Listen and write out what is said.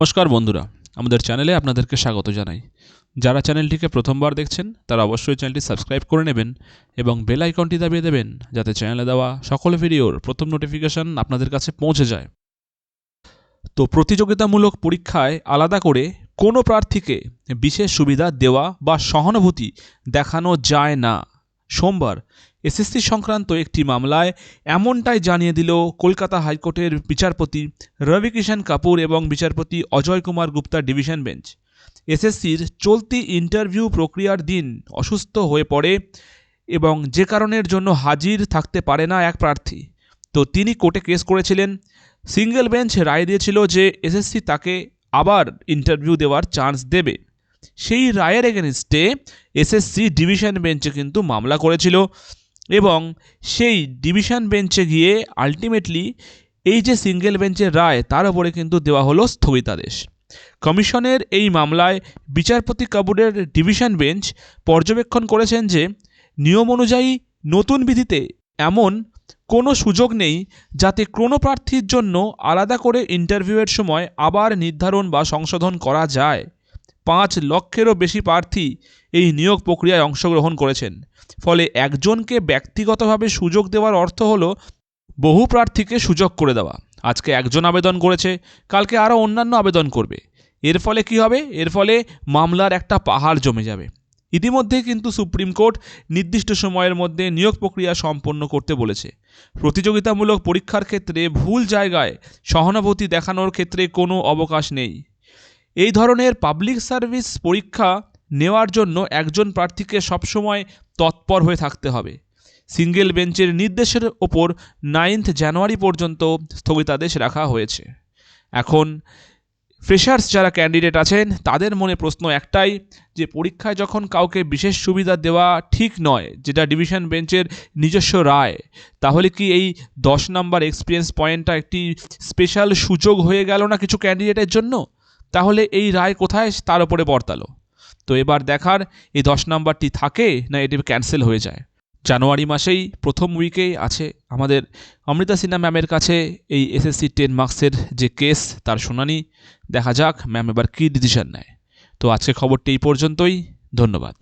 নমস্কার বন্ধুরা, আমাদের চ্যানেলে আপনাদেরকে স্বাগত জানাই। যারা চ্যানেলটিকে প্রথমবার দেখছেন তারা অবশ্যই চ্যানেলটি সাবস্ক্রাইব করে নেবেন এবং বেল আইকনটি দাবিয়ে দেবেন যাতে চ্যানেলে দেওয়া সকল ভিডিওর প্রথম নোটিফিকেশন আপনাদের কাছে পৌঁছে যায়। তো প্রতিযোগিতামূলক পরীক্ষায় আলাদা করে কোনো প্রার্থীকে বিশেষ সুবিধা দেওয়া বা সহানুভূতি দেখানো যায় না। সোমবার এসএসসি সংক্রান্ত একটি মামলায় এমনটাই জানিয়ে দিল কলকাতা হাইকোর্টের বিচারপতি রবিকিষণ কাপুর এবং বিচারপতি অজয় কুমার গুপ্তার ডিভিশন বেঞ্চ। এসএসসির চলতি ইন্টারভিউ প্রক্রিয়ার দিন অসুস্থ হয়ে পড়ে এবং যে কারণের জন্য হাজির থাকতে পারে না এক প্রার্থী। তো তিনি কোর্টে কেস করেছিলেন। সিঙ্গেল বেঞ্চ রায় দিয়েছিল যে এসএসসি তাকে আবার ইন্টারভিউ দেওয়ার চান্স দেবে। সেই রায়ের এগেনস্টে এসএসসি ডিভিশন বেঞ্চে কিন্তু মামলা করেছিল এবং সেই ডিভিশন বেঞ্চে গিয়ে আলটিমেটলি এই যে সিঙ্গেল বেঞ্চের রায় তার উপরে কিন্তু দেওয়া হলো স্থগিতাদেশ। কমিশনের এই মামলায় বিচারপতি কাপুরের ডিভিশন বেঞ্চ পর্যবেক্ষণ করেছেন যে নিয়ম অনুযায়ী নতুন বিধিতে এমন কোনো সুযোগ নেই যাতে কোনো প্রার্থীর জন্য আলাদা করে ইন্টারভিউয়ের সময় আবার নির্ধারণ বা সংশোধন করা যায়। 5 লক্ষেরও বেশি প্রার্থী এই নিয়োগ প্রক্রিয়ায় অংশগ্রহণ করেছেন। ফলে একজনকে ব্যক্তিগতভাবে সুযোগ দেওয়ার অর্থ হলো বহু প্রার্থীকে সুযোগ করে দেওয়া। আজকে একজন আবেদন করেছে, কালকে আরও অন্যান্য আবেদন করবে। এর ফলে কি হবে? এর ফলে মামলার একটা পাহাড় জমে যাবে। ইতিমধ্যে কিন্তু সুপ্রিম কোর্ট নির্দিষ্ট সময়ের মধ্যে নিয়োগ প্রক্রিয়া সম্পন্ন করতে বলেছে। প্রতিযোগিতামূলক পরীক্ষার ক্ষেত্রে ভুল জায়গায় সহানুভূতি দেখানোর ক্ষেত্রে কোনো অবকাশ নেই। এই ধরনের পাবলিক সার্ভিস পরীক্ষা নেওয়ার জন্য একজন প্রার্থীকে সবসময় তৎপর হয়ে থাকতে হবে। সিঙ্গেল বেঞ্চের নির্দেশের ওপর 9 জানুয়ারি পর্যন্ত স্থগিতাদেশ রাখা হয়েছে। এখন ফ্রেশার্স যারা ক্যান্ডিডেট আছেন তাদের মনে প্রশ্ন একটাই, যে পরীক্ষায় যখন কাউকে বিশেষ সুবিধা দেওয়া ঠিক নয়, যেটা ডিভিশন বেঞ্চের নিজস্ব রায়, তাহলে কি এই 10 নম্বর এক্সপিরিয়েন্স পয়েন্টটা একটি স্পেশাল সুযোগ হয়ে গেল না কিছু ক্যান্ডিডেটের জন্য? তাহলে এই রায় কোথায় তার উপরে বর্তালো। তো এবার দেখার এই 10 নাম্বারটি থাকে না এটি ক্যান্সেল হয়ে যায়। জানুয়ারি মাসেই প্রথম উইকেই আছে আমাদের অমৃতা সিনহা ম্যামের কাছে এই এসএসসি 10 মার্কসের যে কেস তার শুনানি। দেখা যাক ম্যাম এবার কী ডিসিশন নেয়। তো আজকে খবরটি এই পর্যন্তই। ধন্যবাদ।